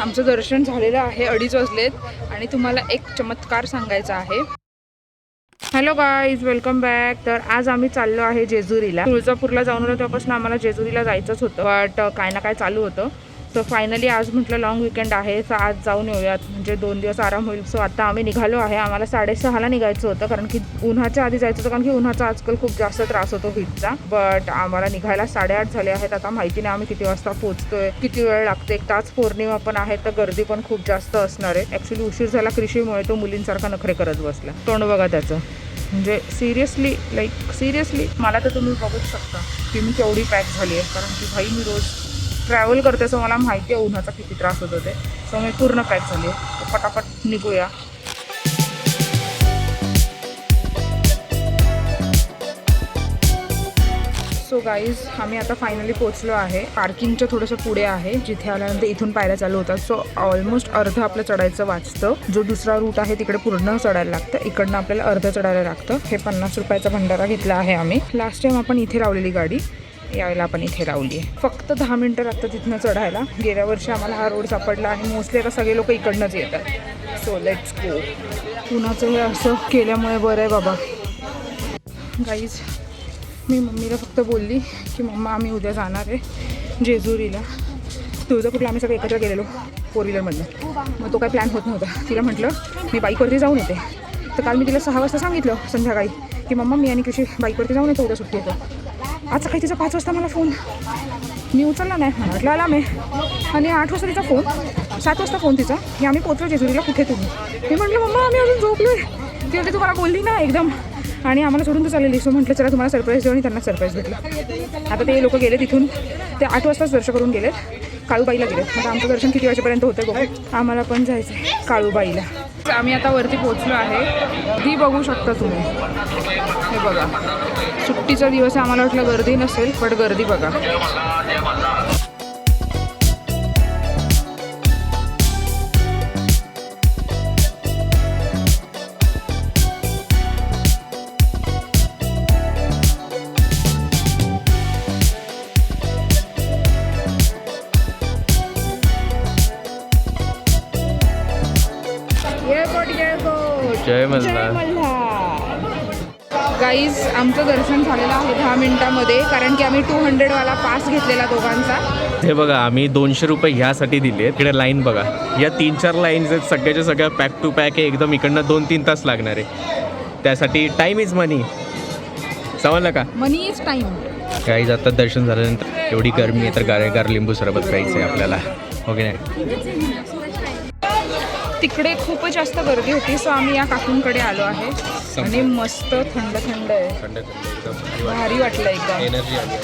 आमचं दर्शन झालेलं आहे, 2:30 वाजलेत आणि तुम्हाला एक चमत्कार सांगायचा आहे. Hello guys, welcome back. तर आज आम्ही चाललो आहे जेजुरीला. तुळजापूरला जाऊन आलो तेव्हापासून आम्हाला जेजुरीला जायचंच होतं, बट काय ना काय चालू होतं. सो फायनली आज म्हटलं लॉंग विकेंड आहे, सो आज जाऊन येऊयात, म्हणजे 2 दिवस आराम होईल. सो आता आम्ही निघालो आहे. आम्हाला 6:30ला निघायचं होतं, कारण की उन्हाच्या आधी जायचं होतं, कारण की उन्हाचा आजकाल खूप जास्त त्रास होतो हीटचा. बट आम्हाला निघायला 8:30 झाले आहेत. आता माहिती नाही आम्ही किती वाजता पोहोचतोय, किती वेळ लागते. एक तास पौर्णिमा पण आहे, तर गर्दी पण खूप जास्त असणार आहे. ॲक्च्युली उशीर झाला कृषीमुळे, तो मुलींसारखा नखरे करत बसला. तोंड बघा त्याचं, म्हणजे सिरियसली मला तर तुम्ही बघूच शकता की मी केवढी पॅक झाली आहे, कारण की भाई मी रोज ट्रॅव्हल करते, सो मला माहिती आहे उन्हाचा किती त्रास होतो ते. सो मी पूर्ण पॅक झाली आहे. तर पटापट निघूया. सो गाईज, आम्ही आता फायनली पोचलो आहे. पार्किंगच्या थोडंसं पुढे आहे, जिथे आल्यानंतर इथून पायऱ्या चालू होतात. सो ऑलमोस्ट अर्ध आपलं चढायचं वाचतं. जो दुसरा रूट आहे तिकडे पूर्ण चढायला लागतं, इकडनं आपल्याला अर्ध चढायला लागतं. हे 50 रुपयाचा भंडारा घेतला आहे आम्ही. लास्ट टाइम आपण इथे लावलेली गाडी, यावेळेला आपण इथे लावली आहे. फक्त 10 मिनटं लागतं तिथनं चढायला. गेल्या वर्षी आम्हाला हा रोड सापडला आणि मोस्टली आता सगळे लोक इकडनंच येतात. So let's go. पुण्याचं हे असं केल्यामुळे बरं आहे बाबा. गाईज, मी मम्मीला फक्त बोलली की मम्मा आम्ही उद्या जाणार आहे जेजुरीला. तुळजापूरला आम्ही सगळे एकत्र गेलेलो 4 व्हीलरमधनं, मग तो काही प्लॅन होत नव्हता. तिला म्हटलं मी बाईकवरती जाऊन येते. तर काल मी तिला 6 वाजता सांगितलं संध्याकाळी की मम्मा मी आणि कृषी बाईकवरती जाऊन येतो, उद्या सुट्टी येतो. आज सकाळी तिचा 5 वाजता मला फोन, मी उचलला नाही, मला वाटलं आला मी. आणि 8 वाजता तिचा फोन, 7 वाजता फोन तिचा की आम्ही पोचलो जेजुरीला, कुठे तुम्ही. मी म्हटलं मम्मा आम्ही अजून झोपलो आहे. ती म्हणते तुम्हाला बोलली ना एकदम, आणि आम्हाला सोडून तर चाललेली. सो म्हटलं चला तुम्हाला सरप्राईज देऊ, आणि त्यांना सरप्राईज भेटलं. आता ते लोक गेले तिथून, ते 8 वाजताच दर्शन करून गेलेत, काळूबाईला गेलेत. मग आमचं दर्शन किती वाजेपर्यंत होतं बघू. आम्हाला पण जायचं आहे काळूबाईला. आम्ही आता वरती पोहोचलो आहे. ती बघू शकता तुम्ही, हे बघा. सुट्टीचा दिवस आहे, आम्हाला वाटलं गर्दी नसेल, बट गर्दी बघा. जय मल्हार. गाईज, आमचं दर्शन झालेलं आहे 10 मिनिटांमध्ये, कारण की आम्ही 200 वाला पास घेतलेला दोघांचा. हे बघा, आम्ही 200 रुपये ह्यासाठी दिले. तिकडे लाईन बघा, या 3-4 लाईन्स आहेत, सगळ्याच्या सगळ्या पॅक टू पॅक आहे एकदम. इकडनं 2-3 तास लागणार आहे. त्यासाठी टाईम इज मनी, समजलं का? मनी इज टाईम. गाईज, आता दर्शन झाल्यानंतर एवढी गरमी आहे तर गारेगार लिंबू सरबत प्यायचं आहे आपल्याला, हो की नाही? तिकडे खूपच जास्त गर्दी होती, सो आम्ही या काकूंकडे आलो आहे. आणि मस्त थंड थंड आहे, भारी वाटलं एकदम. एनर्जी आली आहे.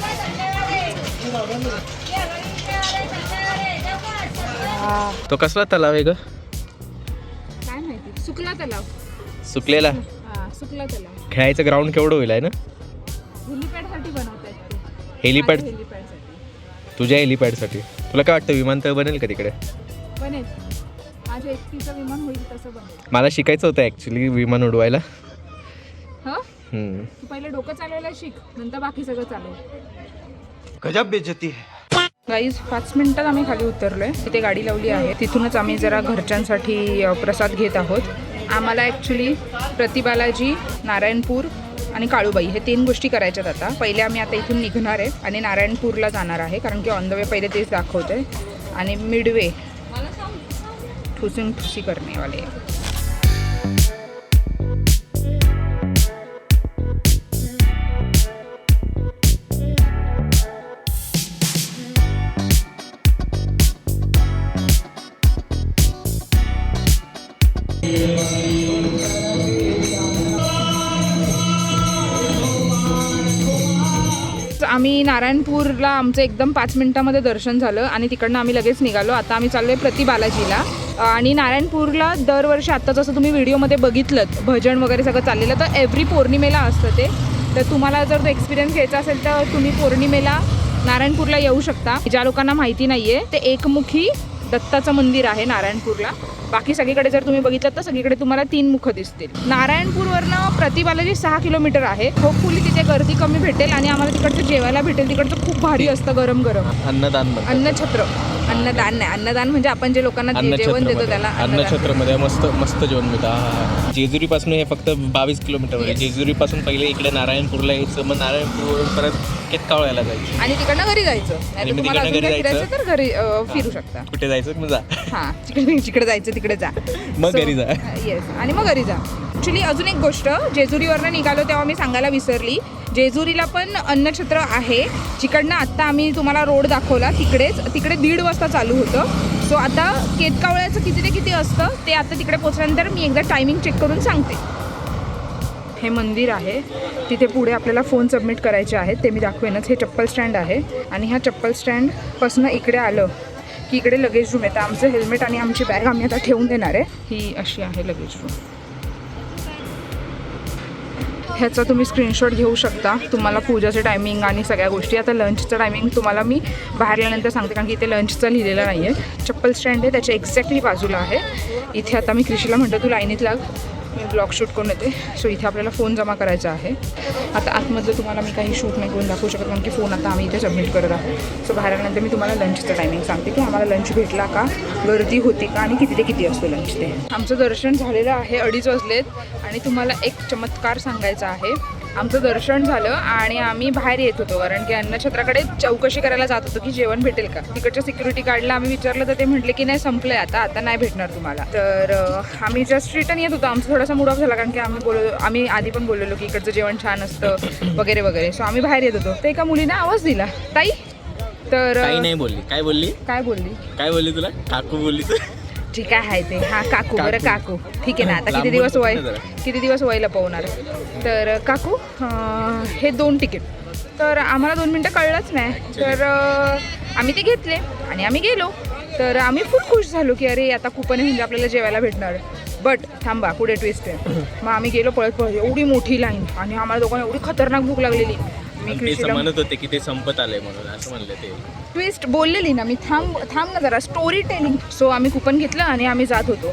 तो कसला तलाव आहे ग? काय माहिती, सुकला तलाव. सुकलेला. सुकला तलाव. खेळायचं ग्राउंड केवढं होईल आहे ना? हेलिपॅडसाठी बनवतात. हेलिपॅड? हेलिपॅडसाठी. तुझ्या हेलिपॅडसाठी. तुला काय वाटतं विमानतळ बनेल का तिकडे? बनेल. माझ्या एकटीचं विमान होईल तसं बनेल. मला शिकायचं होतं ॲक्च्युली विमान उडवायला. हं? तू पहिले डोकं चालवायला शिक, नंतर बाकी सगळं चालव. गजब बेइज्जती है. गाईज, 5 मिनिटात आम्ही खाली उतरलोय. तिथे गाडी लावली आहे, तिथूनच आम्ही जरा घरच्यांसाठी प्रसाद घेत आहोत. आम्हाला ॲक्च्युली प्रतिबालाजी, नारायणपूर आणि काळूबाई हे 3 गोष्टी करायच्यात. आता पहिले आम्ही आता इथून निघणार आहे आणि नारायणपूरला जाणार आहे, कारण की ऑन द वे पहिले तेच दाखवते. आणि मिडवे ठुसी करणे वाले. आम्ही नारायणपूरला आमचं एकदम 5 मिनिटामध्ये दर्शन झालं आणि तिकडनं आम्ही लगेच निघालो. आता आम्ही चाललो आहे प्रतिबालाजीला. आणि नारायणपूरला दरवर्षी आत्ता जसं तुम्ही व्हिडिओमध्ये बघितलं भजन वगैरे सगळं चाललेलं, तर एव्हरी पौर्णिमेला असतं ते. तर तुम्हाला जर तो एक्सपिरियन्स घ्यायचा असेल तर तुम्ही पौर्णिमेला नारायणपूरला येऊ शकता. ज्या लोकांना माहिती नाही आहे, ते एकमुखी दत्ताचं मंदिर आहे नारायणपूरला. बाकी सगळीकडे जर तुम्ही बघितलं तर सगळीकडे तुम्हाला 3 मुख दिसतील. नारायणपूरवरनं प्रतिबालाजी 6 किलोमीटर आहे. होपफुली तिथे गर्दी कमी भेटेल आणि आम्हाला तिकडचं जेवायला भेटेल. तिकडचं खूप भारी असतं, गरम गरम अन्नदान, अन्नछत्र. अन्नदान नाही, अन्नदान म्हणजे आपण जे लोकांना जेवण देतो त्याला अन्नदान. अन्नछत्रमध्ये मस्त मस्त जेवण मिळतं. जेजुरीपासून हे फक्त 22 किलोमीटर आहे. जेजुरीपासून पहिले इकडे नारायणपूरला यायचं, मग नारायणपूरवरून परत केतकावळ्याला जायचं आणि तिकडनं घरी जायचं. नाही तर तुम्हाला अजून काही फिरायचं तर घरी फिरू शकता. कुठे जायचं मग जा. हां, जिकडे जायचं तिकडे जा, मग घरी जा. येस, आणि मग घरी जा. ॲक्च्युली अजून एक गोष्ट, जेजुरीवरनं निघालो तेव्हा मी सांगायला विसरली, जेजुरीला पण अन्नछत्र आहे, जिकडनं आत्ता आम्ही तुम्हाला रोड दाखवला तिकडे 1:30 वाजता चालू होतं. सो आता केतकावळ्याचं किती ते किती असतं ते आता तिकडे पोचल्यानंतर मी एकदा टायमिंग चेक करून सांगते. हे मंदिर आहे, तिथे पुढे आपल्याला फोन सबमिट करायचे आहेत, ते मी दाखवेनच. हे चप्पल स्टँड आहे आणि ह्या चप्पल स्टँडपासून इकडे आलं की इकडे लगेज रूम येतं. आमचं हेल्मेट आणि आमची बॅग आम्ही आता ठेवून देणार आहे. ही अशी आहे लगेज रूम. ह्याचा तुम्ही स्क्रीनशॉट घेऊ शकता. तुम्हाला पूजाचे टायमिंग आणि सगळ्या गोष्टी. आता लंचचं टायमिंग तुम्हाला मी बाहेर गेल्यानंतर सांगते, कारण की इथे लंचचं लिहिलेलं नाही आहे. चप्पल स्टँड आहे, त्याच्या एक्झॅक्टली बाजूला आहे. इथे आता मी कृषीला म्हणतो तू लाईनीत लाग, मी ब्लॉग शूट करून येते. सो इथे आपल्याला फोन जमा करायचा आहे. आता आतमधलं तुम्हाला मी काही शूट नाही करून दाखवू शकत, कारण की फोन आता आम्ही इथे सबमिट करत आहोत. सो बाहेर आल्यानंतर मी तुम्हाला लंचचं टायमिंग सांगते की आम्हाला लंच भेटला का, गर्दी होती का आणि किती ते किती असतो लंच ते. आमचं दर्शन झालेलं आहे, 2:30 वाजलेत आणि तुम्हाला एक चमत्कार सांगायचा आहे. आमचं दर्शन झालं आणि आम्ही बाहेर येत होतो, कारण की अन्नछत्राकडे चौकशी करायला जात होतो की जेवण भेटेल का. तिकडच्या सिक्युरिटी गार्डला आम्ही विचारलं तर ते म्हटले की नाही, संपलंय आता नाही भेटणार तुम्हाला. तर आम्ही जस्ट रिटर्न येत होतो. आमचा थोडासा मूड ऑफ झाला, कारण की आम्ही आधी पण बोललेलो की इकडचं जेवण छान असतं वगैरे वगैरे. सो आम्ही बाहेर येत होतो तर एका मुलीने आवाज दिला, ताई. तर काही नाही बोलली. काय बोलली तुला? काकू बोलली. ठीक आहे ते. हां, काकू. बरं काकू, ठीक आहे ना. आता किती दिवस वय लपवणार. तर काकू, हे 2 तिकीट. तर आम्हाला 2 मिनटं कळलंच नाही. तर आम्ही ते घेतले आणि आम्ही गेलो. तर आम्ही खूप खुश झालो की अरे आता कुपन म्हणजे आपल्याला जेवायला भेटणार. बट थांबा, पुढे ट्विस्ट आहे. मग आम्ही गेलो पळत एवढी मोठी लाईन आणि आम्हाला दोघांना एवढी खतरनाक भूक लागलेली. मी कृषीला म्हणत होते की ते संपत आलंय म्हणून, असं म्हणलं ते. ट्विस्ट बोललेली ना मी, थांब ना जरा, स्टोरी टेलिंग. सो आम्ही कुपन घेतलं आणि आम्ही जात होतो.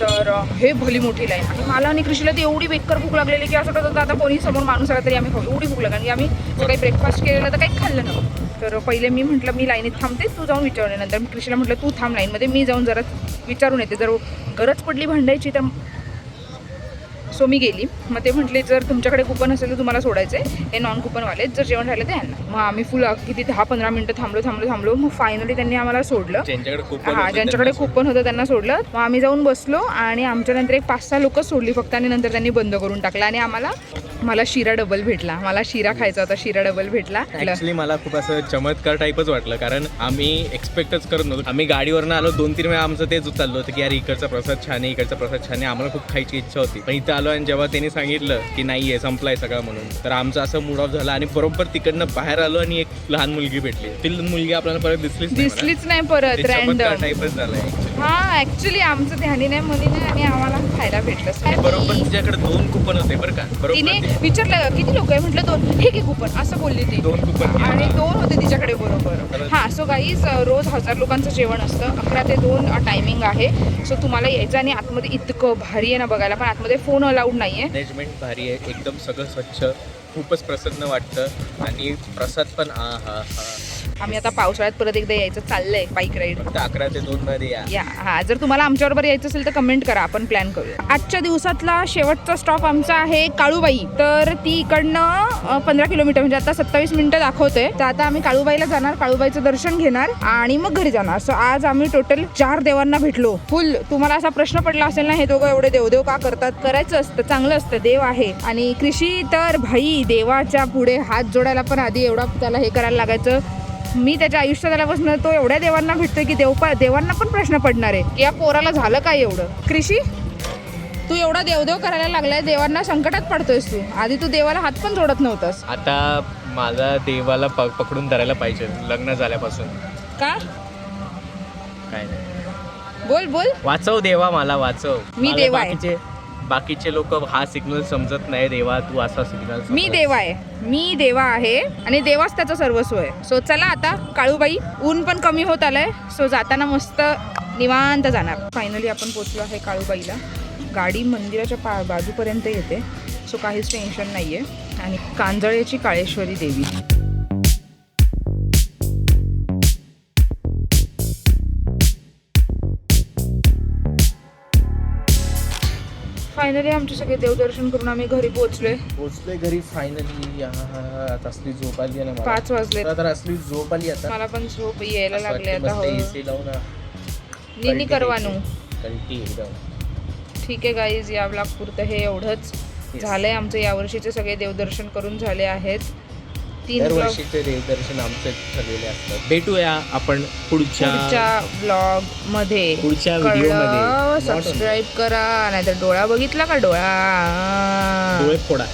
तर हे भली मोठी लाईन आणि मला आणि कृषीला ती एवढी बेकार भूक लागलेली की असं होतं आता कोणी समोर माणूस आला तरी आम्ही खाऊ. एवढी भूक लागली, कारण की आम्ही सकाळी ब्रेकफास्ट केलेला तर काही खाल्लं नव्हतं. तर पहिले मी म्हटलं मी लाईनीत थांबते, तू जाऊन विचारून. नंतर मी कृषीला म्हटलं तू थांब लाईनमध्ये, मी जाऊन जरा विचारून येते, जर गरज पडली भांडायची तर. सो मी गेली. मग ते म्हटले जर तुमच्याकडे कुपन असेल तर तुम्हाला सोडायचं आहे, हे नॉन कुपनवाले, जर जेवण राहिलं ते यांना. मग आम्ही फुल किती 10-15 मिनटं थांबलो. मग फायनली त्यांनी आम्हाला सोडलं. ज्यांच्याकडे कुपन होतं त्यांना सोडलं. मग आम्ही जाऊन बसलो आणि आमच्या नंतर एक 5-6 लोकच सोडली फक्त, आणि नंतर त्यांनी बंद करून टाकला. आणि मला शिरा डबल भेटला. मला शिरा खायचा होता, शिरा डबल भेटला. ॲक्च्युली मला खूप असं चमत्कार टाईपच वाटलं, कारण आम्ही एक्सपेक्टच करत नव्हतो. आम्ही गाडीवरनं आलो, 2-3 वेळा आमचं तेच चाललं होतं की यार इकडचा प्रसाद छान आहे, इकडचा प्रसाद छान आहे. आम्हाला खूप खायची इच्छा होती. पण इथं आलो आणि जेव्हा त्यांनी सांगितलं की नाही आहे, संपलाय सगळं म्हणून, तर आमचं असं मूड ऑफ झाला. आणि बरोबर तिकडनं बाहेर आलो आणि एक लहान मुलगी भेटली. ती मुलगी आपल्याला परत दिसलीच नाही परत. रँडम टाईपच झालाय. हा, ऍक्च्युली आमचं ध्यानी नाही, मुली नाही, आणि आम्हाला खायला भेटलं. बरोबर तिच्याकडे 2 कुपन होते बरं का. तिने विचारलं किती लोक आहे, म्हटलं 2. हे घे कुपन, असं बोलली ती. 2 कुपन आणि 2 होते तिच्याकडे बरोबर. हां, सो गाईज रोज 1000 लोकांचं जेवण असतं. 11 ते 2 टायमिंग आहे. सो तुम्हाला यायचं. आणि आतमध्ये इतकं भारी आहे ना बघायला, पण आतमध्ये फोन अलाउड नाही आहे. मॅनेजमेंट भारी आहे, एकदम सगळं स्वच्छ, खूपच प्रसन्न वाटतं. आणि प्रसाद पण आम्ही आता पावसाळ्यात परत एकदा यायचं चाललंय बाईक राईड. फक्त 11 ते 2 मध्ये या. हां, जर तुम्हाला आमच्याबरोबर यायचं असेल तर कमेंट करा, आपण प्लॅन करूया. आजच्या दिवसातला शेवटचा स्टॉप आमचा आहे काळूबाई. तर ती इकडनं 15 किलोमीटर, म्हणजे आता 27 मिनिटं दाखवते. तर आता आम्ही काळूबाईला जाणार, काळूबाईचं दर्शन घेणार आणि मग घरी जाणार. सो आज आम्ही टोटल 4 देवांना भेटलो. फुल. तुम्हाला असा प्रश्न पडला असेल ना, हे दोघं एवढे देवदेव का करतात? करायचं असतं, चांगलं असतं, देव आहे. आणि कृषी तर भाई देवाच्या पुढे हात जोडायला पण आधी एवढा त्याला हे करायला लागायचं. मी त्याच्या आयुष्यात आल्यापासून तो एवढ्या देवांना भेटतोय की देवांना पण प्रश्न पडणार आहे की या पोराला झालं काय एवढं. कृषी, तू एवढा देवदेव करायला लागलाय, देवांना संकटात पडतोयस तू. आधी तू देवाला हात पण जोडत नव्हतास. आता माझा देवाला पकडून धरायला पाहिजे लग्न झाल्यापासून. का? काय नाही, बोल. वाचव देवा, मला वाचव. मी देव आहे. बाकीचे लोक हा सिग्नल समजत नाही, देवा तू असा सिग्नल. मी देवा आहे आणि देवाच त्याचं सर्वस्व आहे. सो चला आता काळूबाई, ऊन पण कमी होत आलंय. सो जाताना मस्त निवांत जाणार. फायनली आपण पोचलो आहे काळूबाईला. गाडी मंदिराच्या बाजूपर्यंत येते. सो काहीच टेन्शन नाही आहे. आणि कांजळेची काळेश्वरी देवी. फायनली आमचे सगळे देवदर्शन करून आम्ही घरी पोहोचलोय. पोचलोय घरी फायनली. आता असली झोप आली आहे ना 5 वाजले. तर असली झोप आली आता. मला पण झोप यायला लागले आता. हो एसी लावून निनी करवानू. कल्टी एकदम. ठीक आहे गाईज, या ब्लॉग पुरतं हे एवढंच झालंय. आमचं यावर्षीचे सगळे देवदर्शन करून झाले आहेत. 3 दरवर्षीचे देवदर्शन आमचे ठरलेले असतात. भेटूया आपण पुढच्या ब्लॉग मध्ये. पुढच्या व्हिडिओमध्ये. सबस्क्राईब करा, नाहीतर डोळा बघितला का, डोळा डोळे फोडा.